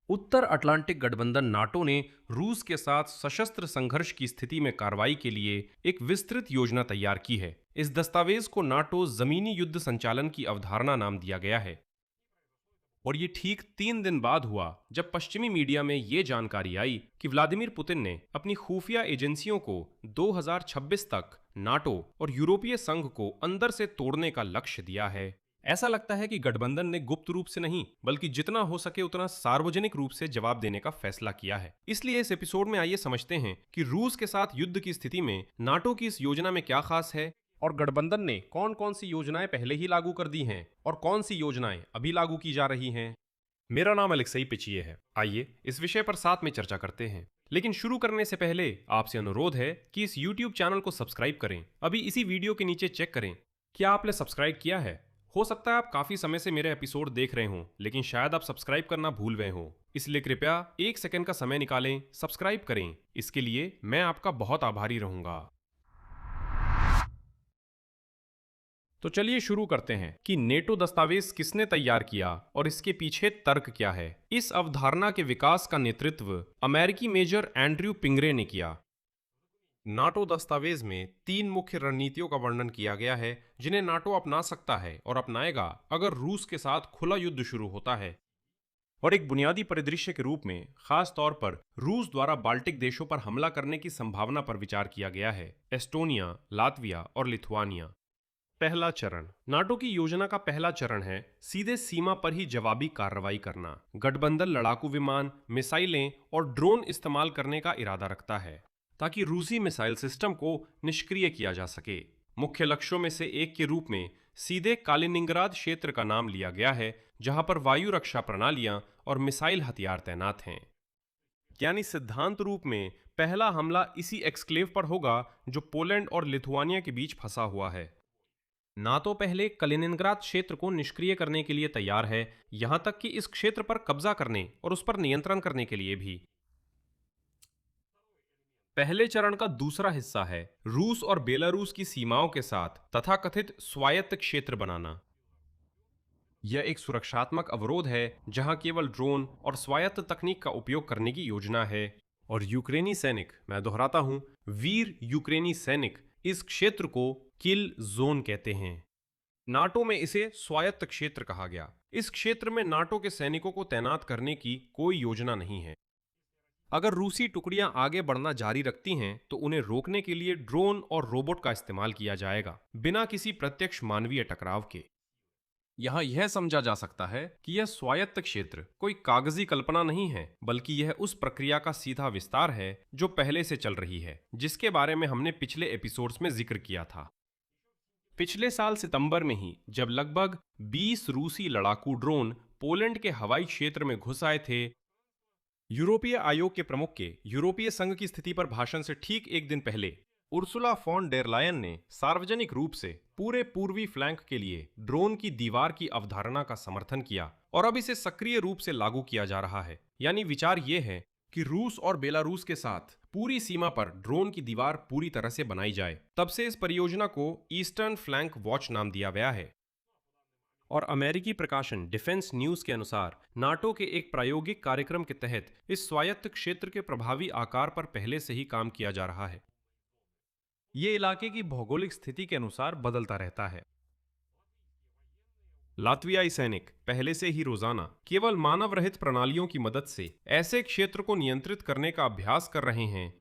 उत्तर Atlantic गठबंधन NATO ने रूस के साथ सशस्त्र संघर्ष की स्थिति में कार्रवाई के लिए एक विस्तृत योजना तैयार की है। इस दस्तावेज को नाटो जमीनी युद्ध संचालन की अवधारणा नाम दिया गया है। और ये ठीक 3 दिन बाद हुआ जब पश्चिमी मीडिया में ये जानकारी आई कि व्लादिमीर पुतिन ने अपनी खुफिया एजेंसियों को 2026 तक नाटो और यूरोपीय संघ को अंदर से तोड़ने का लक्ष्य दिया है। ऐसा लगता है कि गठबंधन ने गुप्त रूप से नहीं बल्कि जितना हो सके उतना सार्वजनिक रूप से जवाब देने का फैसला किया है। इसलिए इस एपिसोड में आइए समझते हैं कि रूस के साथ युद्ध की स्थिति में नाटो की इस योजना में क्या खास है और गठबंधन ने कौन कौन सी योजनाएं पहले ही लागू कर दी हैं और कौन सी योजनाएं अभी लागू की जा रही हैं। मेरा नाम अलेक्सई पिचिए है। आइए इस विषय पर साथ में चर्चा करते हैं। लेकिन शुरू करने से पहले आपसे अनुरोध है कि इस YouTube चैनल को सब्सक्राइब करें। अभी इसी वीडियो के नीचे चेक करें क्या आपने सब्सक्राइब किया है। हो सकता है आप काफी समय से मेरे एपिसोड देख रहे हों, लेकिन शायद आप सब्सक्राइब करना भूल गए हों। इसलिए कृपया 1 सेकंड का समय निकालें, सब्सक्राइब करें। इसके लिए मैं आपका बहुत आभारी रहूंगा। तो चलिए शुरू करते हैं कि नेटो दस्तावेज किसने तैयार किया और इसके पीछे तर्क क्या है। इस अवधारणा के विकास का नेतृत्व अमेरिकी मेजर एंड्रयू पिंगरे ने किया। नाटो दस्तावेज में 3 मुख्य रणनीतियों का वर्णन किया गया है जिन्हें नाटो अपना सकता है और अपनाएगा अगर रूस के साथ खुला युद्ध शुरू होता है। और एक बुनियादी परिदृश्य के रूप में खास तौर पर रूस द्वारा बाल्टिक देशों पर हमला करने की संभावना पर विचार किया गया है। एस्टोनिया, लातविया और लिथुआनिया। पहला चरण। नाटो की योजना का पहला चरण है सीधे सीमा पर ही जवाबी कार्रवाई करना। गठबंधन लड़ाकू विमान, मिसाइलें और ड्रोन इस्तेमाल करने का इरादा रखता है ताकि रूसी मिसाइल सिस्टम को निष्क्रिय किया जा सके। मुख्य लक्ष्यों में से एक के रूप में सीधे कालिनिंग्राद क्षेत्र का नाम लिया गया है, जहां पर वायु रक्षा प्रणालियां और मिसाइल हथियार तैनात हैं। यानी सिद्धांत रूप में पहला हमला इसी एक्सक्लेव पर होगा जो पोलैंड और लिथुआनिया के बीच फंसा हुआ है। नाटो पहले कलिनिनग्राद क्षेत्र को निष्क्रिय करने के लिए तैयार है, यहां तक कि इस क्षेत्र पर कब्जा करने और उस पर नियंत्रण करने के लिए भी। पहले चरण का दूसरा हिस्सा है रूस और बेलारूस की सीमाओं के साथ तथाकथित स्वायत्त क्षेत्र बनाना। यह एक सुरक्षात्मक अवरोध है जहां केवल ड्रोन और स्वायत्त तकनीक का उपयोग करने की योजना है। और यूक्रेनी सैनिक, मैं दोहराता हूं, वीर यूक्रेनी सैनिक इस क्षेत्र को किल जोन कहते हैं। नाटो में इसे स्वायत्त क्षेत्र कहा गया। इस क्षेत्र में नाटो के सैनिकों को तैनात करने की कोई योजना नहीं है। अगर रूसी टुकड़ियां आगे बढ़ना जारी रखती हैं तो उन्हें रोकने के लिए ड्रोन और रोबोट का इस्तेमाल किया जाएगा, बिना किसी प्रत्यक्ष मानवीय टकराव के। यहां यह समझा जा सकता है कि यह स्वायत्त क्षेत्र कोई कागजी कल्पना नहीं है, बल्कि यह उस प्रक्रिया का सीधा विस्तार है जो पहले से चल रही है, जिसके बारे में हमने पिछले एपिसोड्स में जिक्र किया था। पिछले साल सितंबर में ही जब लगभग 20 रूसी लड़ाकू ड्रोन पोलैंड के हवाई क्षेत्र में घुस आए थे, यूरोपीय आयोग के प्रमुख के यूरोपीय संघ की स्थिति पर भाषण से ठीक एक दिन पहले उर्सुला फॉन डेर लायन ने सार्वजनिक रूप से पूरे पूर्वी फ्लैंक के लिए ड्रोन की दीवार की अवधारणा का समर्थन किया और अब इसे सक्रिय रूप से लागू किया जा रहा है। यानी विचार यह है कि रूस और बेलारूस के साथ पूरी सीमा पर ड्रोन की दीवार पूरी तरह से बनाई जाए। तब से इस परियोजना को ईस्टर्न फ्लैंक वॉच नाम दिया गया है। और अमेरिकी प्रकाशन डिफेंस न्यूज के अनुसार नाटो के एक प्रायोगिक कार्यक्रम के तहत इस स्वायत्त क्षेत्र के प्रभावी आकार पर पहले से ही काम किया जा रहा है। ये इलाके की भौगोलिक स्थिति के अनुसार बदलता रहता है। लातवियाई सैनिक पहले से ही रोजाना केवल मानव रहित प्रणालियों की मदद से ऐसे क्षेत्र को नियंत्रित करने का अभ्यास कर रहे हैं,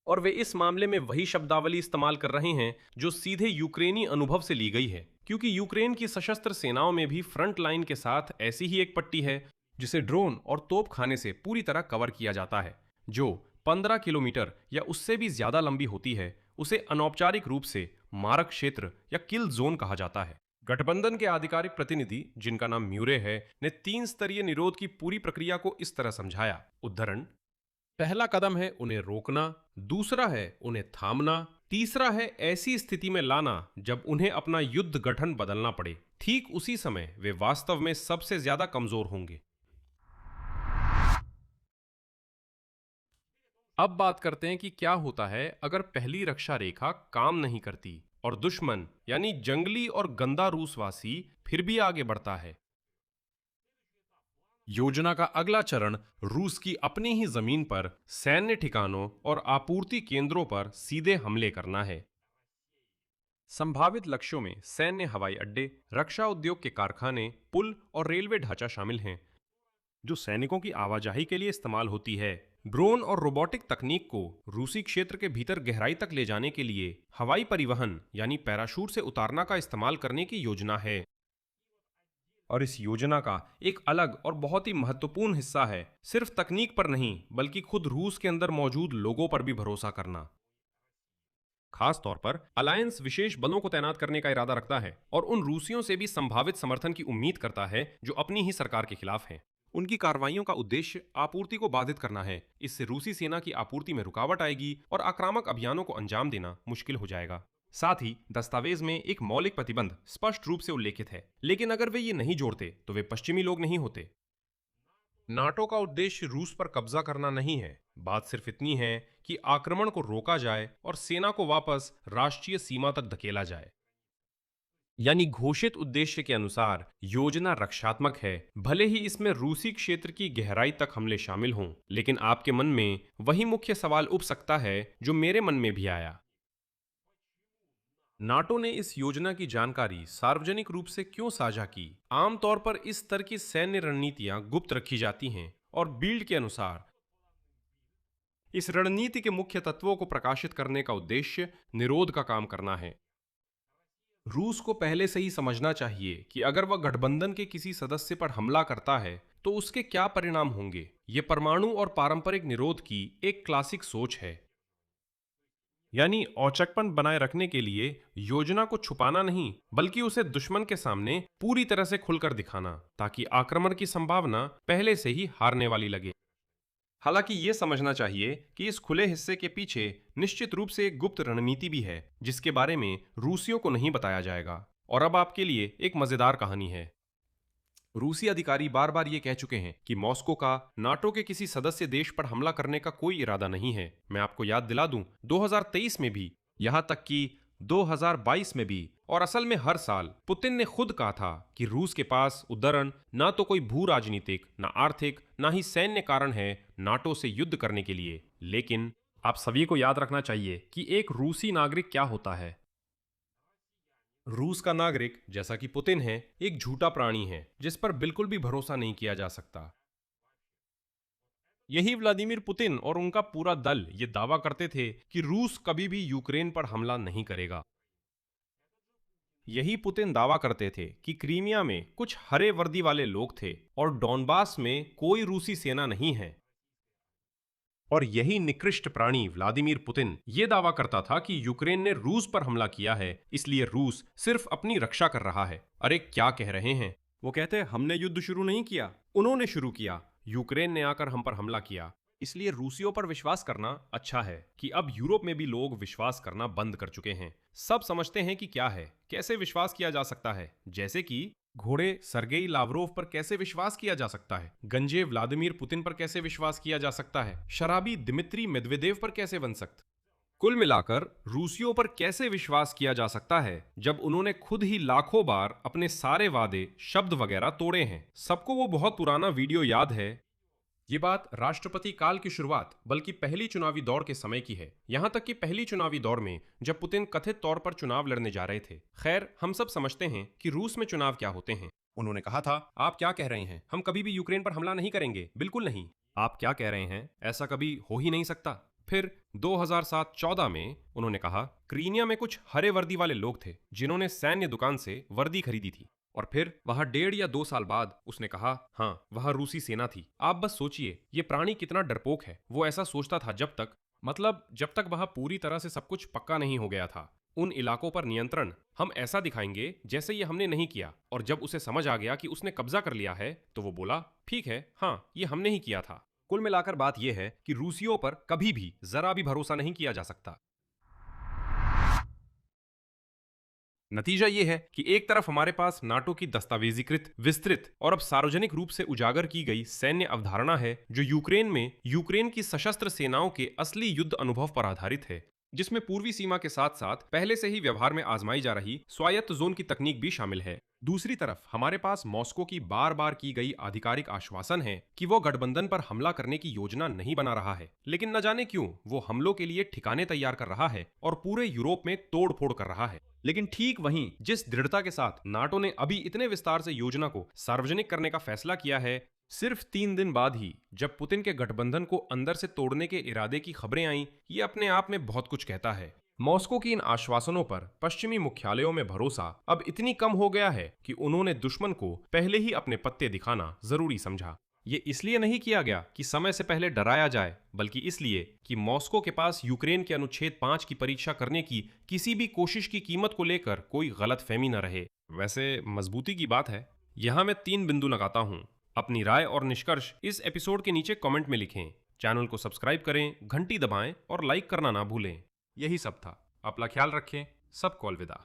और वे इस मामले में वही शब्दावली इस्तेमाल कर रहे हैं जो सीधे यूक्रेनी अनुभव से ली गई है, क्योंकि यूक्रेन की सशस्त्र सेनाओं में भी फ्रंट लाइन के साथ ऐसी ही एक पट्टी है जिसे ड्रोन और तोप खाने से पूरी तरह कवर किया जाता है, जो 15 किलोमीटर या उससे भी ज्यादा लंबी होती है। उसे अनौपचारिक रूप से मारक क्षेत्र या किल जोन कहा जाता है। गठबंधन के आधिकारिक प्रतिनिधि, जिनका नाम म्यूरे है, ने 3 स्तरीय निरोध की पूरी प्रक्रिया को इस तरह समझाया। उद्धरण: पहला कदम है उन्हें रोकना, दूसरा है उन्हें थामना, तीसरा है ऐसी स्थिति में लाना जब उन्हें अपना युद्ध गठन बदलना पड़े। ठीक उसी समय वे वास्तव में सबसे ज्यादा कमजोर होंगे। अब बात करते हैं कि क्या होता है अगर पहली रक्षा रेखा काम नहीं करती और दुश्मन यानी जंगली और गंदा रूसवासी फिर भी आगे बढ़ता है। योजना का अगला चरण रूस की अपनी ही जमीन पर सैन्य ठिकानों और आपूर्ति केंद्रों पर सीधे हमले करना है। संभावित लक्ष्यों में सैन्य हवाई अड्डे, रक्षा उद्योग के कारखाने, पुल और रेलवे ढांचा शामिल हैं, जो सैनिकों की आवाजाही के लिए इस्तेमाल होती है। ड्रोन और रोबोटिक तकनीक को रूसी क्षेत्र के भीतर गहराई तक ले जाने के लिए हवाई परिवहन यानी पैराशूट से उतारना का इस्तेमाल करने की योजना है। और इस योजना का एक अलग और बहुत ही महत्वपूर्ण हिस्सा है सिर्फ तकनीक पर नहीं, बल्कि खुद रूस के अंदर मौजूद लोगों पर भी भरोसा करना। खास तौर पर अलायंस विशेष बलों को तैनात करने का इरादा रखता है और उन रूसियों से भी संभावित समर्थन की उम्मीद करता है जो अपनी ही सरकार के खिलाफ हैं। उनकी कार्रवाइयों का उद्देश्य आपूर्ति को बाधित करना है। इससे रूसी सेना की आपूर्ति में रुकावट आएगी और आक्रामक अभियानों को अंजाम देना मुश्किल हो जाएगा। साथ ही दस्तावेज में एक मौलिक प्रतिबंध स्पष्ट रूप से उल्लेखित है, लेकिन अगर वे ये नहीं जोड़ते तो वे पश्चिमी लोग नहीं होते। नाटो का उद्देश्य रूस पर कब्जा करना नहीं है। बात सिर्फ इतनी है कि आक्रमण को रोका जाए और सेना को वापस राष्ट्रीय सीमा तक धकेला जाए। यानी घोषित उद्देश्य के अनुसार योजना रक्षात्मक है, भले ही इसमें रूसी क्षेत्र की गहराई तक हमले शामिल हों। लेकिन आपके मन में वही मुख्य सवाल उठ सकता है जो मेरे मन में भी आया। नाटो ने इस योजना की जानकारी सार्वजनिक रूप से क्यों साझा की? आमतौर पर इस स्तर की सैन्य रणनीतियां गुप्त रखी जाती हैं और बिल्ड के अनुसार इस रणनीति के मुख्य तत्वों को प्रकाशित करने का उद्देश्य निरोध का काम करना है। रूस को पहले से ही समझना चाहिए कि अगर वह गठबंधन के किसी सदस्य पर हमला करता है तो उसके क्या परिणाम होंगे। यह परमाणु और पारंपरिक निरोध की एक क्लासिक सोच है। यानी औचकपन बनाए रखने के लिए योजना को छुपाना नहीं, बल्कि उसे दुश्मन के सामने पूरी तरह से खुलकर दिखाना, ताकि आक्रमण की संभावना पहले से ही हारने वाली लगे। हालांकि ये समझना चाहिए कि इस खुले हिस्से के पीछे निश्चित रूप से एक गुप्त रणनीति भी है, जिसके बारे में रूसियों को नहीं बताया जाएगा। और अब आपके लिए एक मजेदार कहानी है। रूसी अधिकारी बार बार ये कह चुके हैं कि मॉस्को का नाटो के किसी सदस्य देश पर हमला करने का कोई इरादा नहीं है। मैं आपको याद दिला दूं, 2023 में भी, यहां तक कि 2022 में भी, और असल में हर साल पुतिन ने खुद कहा था कि रूस के पास उद्धरण ना तो कोई भू राजनीतिक, ना आर्थिक, ना ही सैन्य कारण है नाटो से युद्ध करने के लिए। लेकिन आप सभी को याद रखना चाहिए कि एक रूसी नागरिक क्या होता है। रूस का नागरिक, जैसा कि पुतिन है, एक झूठा प्राणी है जिस पर बिल्कुल भी भरोसा नहीं किया जा सकता। यही व्लादिमीर पुतिन और उनका पूरा दल ये दावा करते थे कि रूस कभी भी यूक्रेन पर हमला नहीं करेगा। यही पुतिन दावा करते थे कि क्रीमिया में कुछ हरे वर्दी वाले लोग थे और डॉनबास में कोई रूसी सेना नहीं है। और यही निकृष्ट प्राणी व्लादिमीर पुतिन ये दावा करता था कि यूक्रेन ने रूस पर हमला किया है, इसलिए रूस सिर्फ अपनी रक्षा कर रहा है। अरे क्या कह रहे हैं? वो कहते हैं हमने युद्ध शुरू नहीं किया, उन्होंने शुरू किया। यूक्रेन ने आकर हम पर हमला किया। इसलिए रूसियों पर विश्वास करना अच्छा है कि अब यूरोप में भी लोग विश्वास करना बंद कर चुके हैं। सब समझते हैं कि क्या है, कैसे विश्वास किया जा सकता है। जैसे कि घोड़े सरगेई लावरोव पर कैसे विश्वास किया जा सकता है, गंजे व्लादिमीर पुतिन पर कैसे विश्वास किया जा सकता है, शराबी दिमित्री मेदवेदेव पर कैसे बन सकता। कुल मिलाकर रूसियों पर कैसे विश्वास किया जा सकता है जब उन्होंने खुद ही लाखों बार अपने सारे वादे, शब्द वगैरह तोड़े हैं। सबको वो बहुत पुराना वीडियो याद है। ये बात राष्ट्रपति काल की शुरुआत, बल्कि पहली चुनावी दौर के समय की है। यहां तक कि पहली चुनावी दौर में जब पुतिन कथित तौर पर चुनाव लड़ने जा रहे थे। खैर, हम सब समझते हैं कि रूस में चुनाव क्या होते हैं। उन्होंने कहा था, आप क्या कह रहे हैं, हम कभी भी यूक्रेन पर हमला नहीं करेंगे, बिल्कुल नहीं। आप क्या कह रहे हैं, ऐसा कभी हो ही नहीं सकता। फिर 2007-14 में उन्होंने कहा, क्रीमिया में कुछ हरे वर्दी वाले लोग थे जिन्होंने सैन्य दुकान से वर्दी खरीदी थी। और फिर वहां 1.5 या 2 साल बाद उसने कहा, हाँ वहां रूसी सेना थी। आप बस सोचिए, ये प्राणी कितना डरपोक है। वो ऐसा सोचता था जब तक वहां पूरी तरह से सब कुछ पक्का नहीं हो गया था। उन इलाकों पर नियंत्रण हम ऐसा दिखाएंगे जैसे ये हमने नहीं किया। और जब उसे समझ आ गया कि उसने कब्जा कर लिया है तो वो बोला, ठीक है, हाँ ये हमने ही किया था। कुल मिलाकर बात यह है कि रूसियों पर कभी भी जरा भी भरोसा नहीं किया जा सकता। नतीजा यह है कि एक तरफ हमारे पास नाटो की दस्तावेजीकृत, विस्तृत और अब सार्वजनिक रूप से उजागर की गई सैन्य अवधारणा है जो यूक्रेन की सशस्त्र सेनाओं के असली युद्ध अनुभव पर आधारित है, जिसमें पूर्वी सीमा के साथ साथ पहले से ही व्यवहार में आजमाई जा रही स्वायत्त जोन की तकनीक भी शामिल है। दूसरी तरफ हमारे पास मॉस्को की बार बार की गई आधिकारिक आश्वासन है कि वो गठबंधन पर हमला करने की योजना नहीं बना रहा है, लेकिन न जाने क्यों वो हमलों के लिए ठिकाने तैयार कर रहा है और पूरे यूरोप में तोड़ फोड़ कर रहा है। लेकिन ठीक वहीं जिस दृढ़ता के साथ नाटो ने अभी इतने विस्तार से योजना को सार्वजनिक करने का फैसला किया है, सिर्फ 3 दिन बाद ही जब पुतिन के गठबंधन को अंदर से तोड़ने के इरादे की खबरें आईं, ये अपने आप में बहुत कुछ कहता है। मॉस्को की इन आश्वासनों पर पश्चिमी मुख्यालयों में भरोसा अब इतनी कम हो गया है कि उन्होंने दुश्मन को पहले ही अपने पत्ते दिखाना जरूरी समझा। ये इसलिए नहीं किया गया कि समय से पहले डराया जाए, बल्कि इसलिए कि मॉस्को के पास यूक्रेन के अनुच्छेद 5 की परीक्षा करने की किसी भी कोशिश की कीमत को लेकर कोई गलतफहमी न रहे। वैसे मजबूती की बात है। यहाँ मैं 3 बिंदु लगाता हूँ। अपनी राय और निष्कर्ष इस एपिसोड के नीचे कमेंट में लिखें। चैनल को सब्सक्राइब करें, घंटी दबाएं और लाइक करना ना भूलें। यही सब था। अपना ख्याल रखें। सबको अलविदा।